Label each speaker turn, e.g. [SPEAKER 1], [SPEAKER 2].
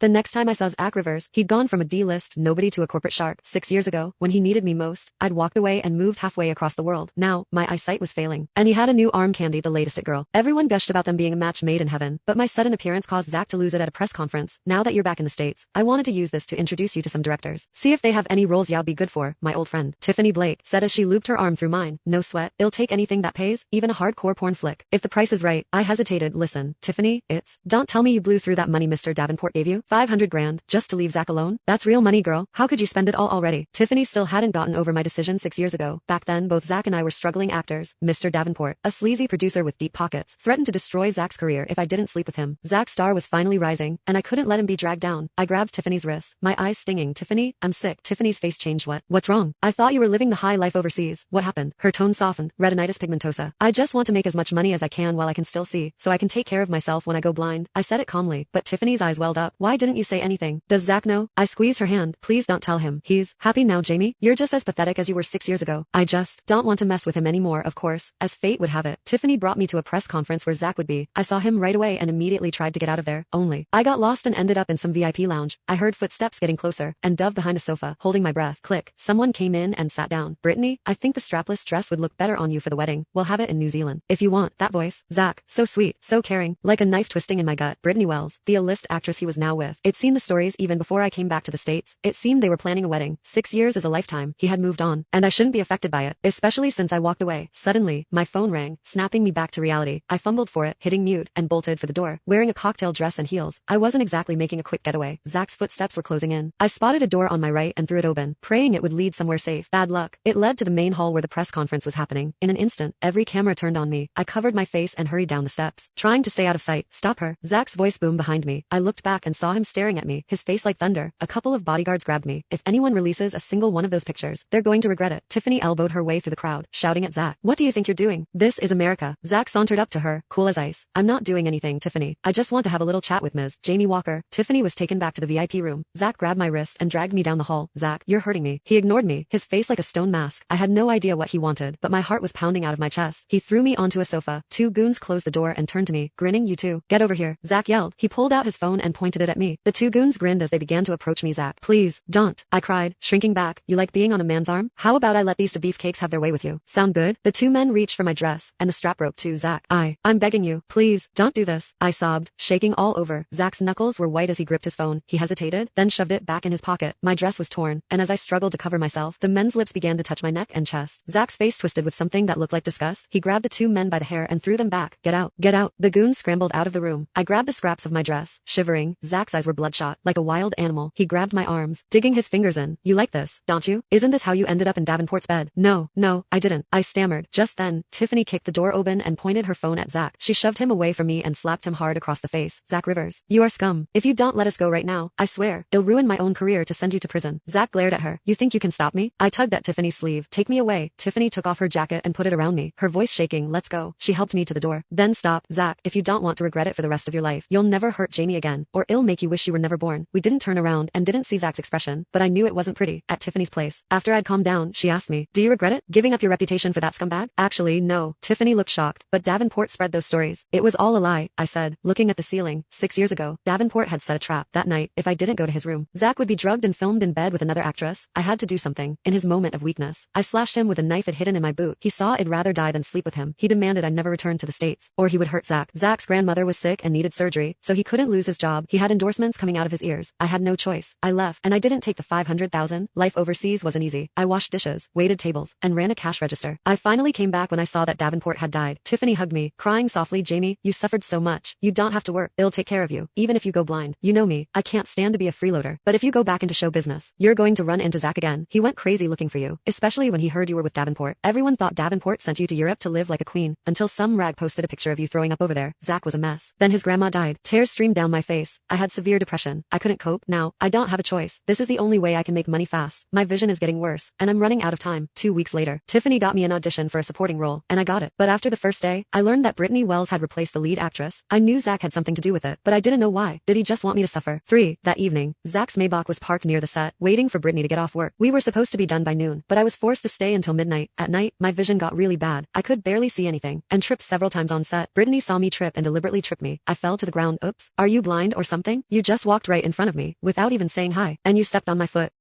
[SPEAKER 1] The next time I saw Zach Rivers, he'd gone from a D-list nobody to a corporate shark. 6 years ago, when he needed me most, I'd walked away and moved halfway across the world. Now, my eyesight was failing. And he had a new arm candy, the latest it girl. Everyone gushed about them being a match made in heaven, but my sudden appearance caused Zach to lose it at a press conference. Now that you're back in the States, I wanted to use this to introduce you to some directors. See if they have any roles you'll be good for, my old friend. Tiffany Blake said as she looped her arm through mine. No sweat. I'll take anything that pays, even a hardcore porn flick. If the price is right. I hesitated. Listen, Tiffany, don't tell me you blew through that money Mr. Davenport gave you. 500 grand, just to leave Zach alone? That's real money, girl. How could you spend it all already? Tiffany still hadn't gotten over my decision 6 years ago. Back then, both Zach and I were struggling actors. Mr. Davenport, a sleazy producer with deep pockets, threatened to destroy Zach's career if I didn't sleep with him. Zach's star was finally rising, and I couldn't let him be dragged down. I grabbed Tiffany's wrist, my eyes stinging. Tiffany, I'm sick. Tiffany's face changed. What's wrong? I thought you were living the high life overseas. What happened? Her tone softened. Retinitis pigmentosa. I just want to make as much money as I can while I can still see, so I can take care of myself when I go blind. I said it calmly, but Tiffany's eyes welled up. Why didn't you say anything? Does Zach know? I squeezed her hand. Please don't tell him. He's happy now, Jamie. You're just as pathetic as you were 6 years ago. I just don't want to mess with him anymore, of course. As fate would have it, Tiffany brought me to a press conference where Zach would be. I saw him right away and immediately tried to get out of there. Only I got lost and ended up in some VIP lounge. I heard footsteps getting closer and dove behind a sofa, holding my breath. Click. Someone came in and sat down. Brittany, I think the strapless dress would look better on you for the wedding. We'll have it in New Zealand. If you want. That voice. Zach. So sweet. So caring. Like a knife twisting in my gut. Brittany Wells, the A-list actress he was now with. It'd seen the stories even before I came back to the States. It seemed they were planning a wedding. 6 years is a lifetime. He had moved on, and I shouldn't be affected by it, especially since I walked away. Suddenly, my phone rang, snapping me back to reality. I fumbled for it, hitting mute, and bolted for the door. Wearing a cocktail dress and heels, I wasn't exactly making a quick getaway. Zach's footsteps were closing in. I spotted a door on my right and threw it open, praying it would lead somewhere safe. Bad luck. It led to the main hall where the press conference was happening. In an instant, every camera turned on me. I covered my face and hurried down the steps, trying to stay out of sight. Stop her. Zach's voice boomed behind me. I looked back and saw him staring at me, his face like thunder. A couple of bodyguards grabbed me. If anyone releases a single one of those pictures, they're going to regret it. Tiffany elbowed her way through the crowd, shouting at Zach. What do you think you're doing? This is America. Zach sauntered up to her, cool as ice. I'm not doing anything, Tiffany. I just want to have a little chat with Ms. Jamie Walker. Tiffany was taken back to the VIP room. Zach grabbed my wrist and dragged me down the hall. Zach, you're hurting me. He ignored me, his face like a stone mask. I had no idea what he wanted, but my heart was pounding out of my chest. He threw me onto a sofa. Two goons closed the door and turned to me, grinning. You two, get over here. Zach yelled. He pulled out his phone and pointed it at me. The two goons grinned as they began to approach me. Zach, please, don't. I cried, shrinking back. You like being on a man's arm? How about I let these two beefcakes have their way with you? Sound good? The two men reached for my dress and the strap rope too. Zach, I'm begging you, please, don't do this. I sobbed, shaking all over. Zach's knuckles were white as he gripped his phone. He hesitated, then shoved it back in his pocket. My dress was torn, and as I struggled to cover myself, the men's lips began to touch my neck and chest. Zach's face twisted with something that looked like disgust. He grabbed the two men by the hair and threw them back. Get out, get out. The goons scrambled out of the room. I grabbed the scraps of my dress, shivering. Zach's eyes were bloodshot, like a wild animal. He grabbed my arms, digging his fingers in. You like this, don't you? Isn't this how you ended up in Davenport's bed? No, I didn't. I stammered. Just then, Tiffany kicked the door open and pointed her phone at Zach. She shoved him away from me and slapped him hard across the face. Zach Rivers, you are scum. If you don't let us go right now, I swear, it'll ruin my own career to send you to prison. Zach glared at her. You think you can stop me? I tugged at Tiffany's sleeve. Take me away. Tiffany took off her jacket and put it around me, her voice shaking. Let's go. She helped me to the door. Then stop. Zach, if you don't want to regret it for the rest of your life, you'll never hurt Jamie again, or it'll make you wish you were never born. We didn't turn around and didn't see Zach's expression, but I knew it wasn't pretty. At Tiffany's place, after I'd calmed down, she asked me, do you regret it? Giving up your reputation for that scumbag? Actually, no. Tiffany looked shocked, but Davenport spread those stories. It was all a lie, I said, looking at the ceiling. 6 years ago, Davenport had set a trap. That night, if I didn't go to his room, Zach would be drugged and filmed in bed with another actress. I had to do something. In his moment of weakness, I slashed him with a knife I'd hidden in my boot. He saw I'd rather die than sleep with him. He demanded I never return to the States, or he would hurt Zach. Zach's grandmother was sick and needed surgery, so he couldn't lose his job. He had endorsements coming out of his ears. I had no choice. I left, and I didn't take the 500,000. Life overseas wasn't easy. I washed dishes, waited tables, and ran a cash register. I finally came back when I saw that Davenport had died. Tiffany hugged me, crying softly. Jamie, you suffered so much. You don't have to work. It'll take care of you, even if you go blind. You know me. I can't stand to be a freeloader. But if you go back into show business, you're going to run into Zach again. He went crazy looking for you, especially when he heard you were with Davenport. Everyone thought Davenport sent you to Europe to live like a queen, until some rag posted a picture of you throwing up over there. Zach was a mess. Then his grandma died. Tears streamed down my face. I had severe depression. I couldn't cope. Now, I don't have a choice. This is the only way I can make money fast. My vision is getting worse, and I'm running out of time. 2 weeks later, Tiffany got me an audition for a supporting role, and I got it. But after the first day, I learned that Brittany Wells had replaced the lead actress. I knew Zach had something to do with it, but I didn't know why. Did he just want me to suffer? 3. That evening, Zach's Maybach was parked near the set, waiting for Brittany to get off work. We were supposed to be done by noon, but I was forced to stay until midnight. At night, my vision got really bad. I could barely see anything, and tripped several times on set. Brittany saw me trip and deliberately tripped me. I fell to the ground. Oops. Are you blind or something? You just walked right in front of me, without even saying hi, and you stepped on my foot.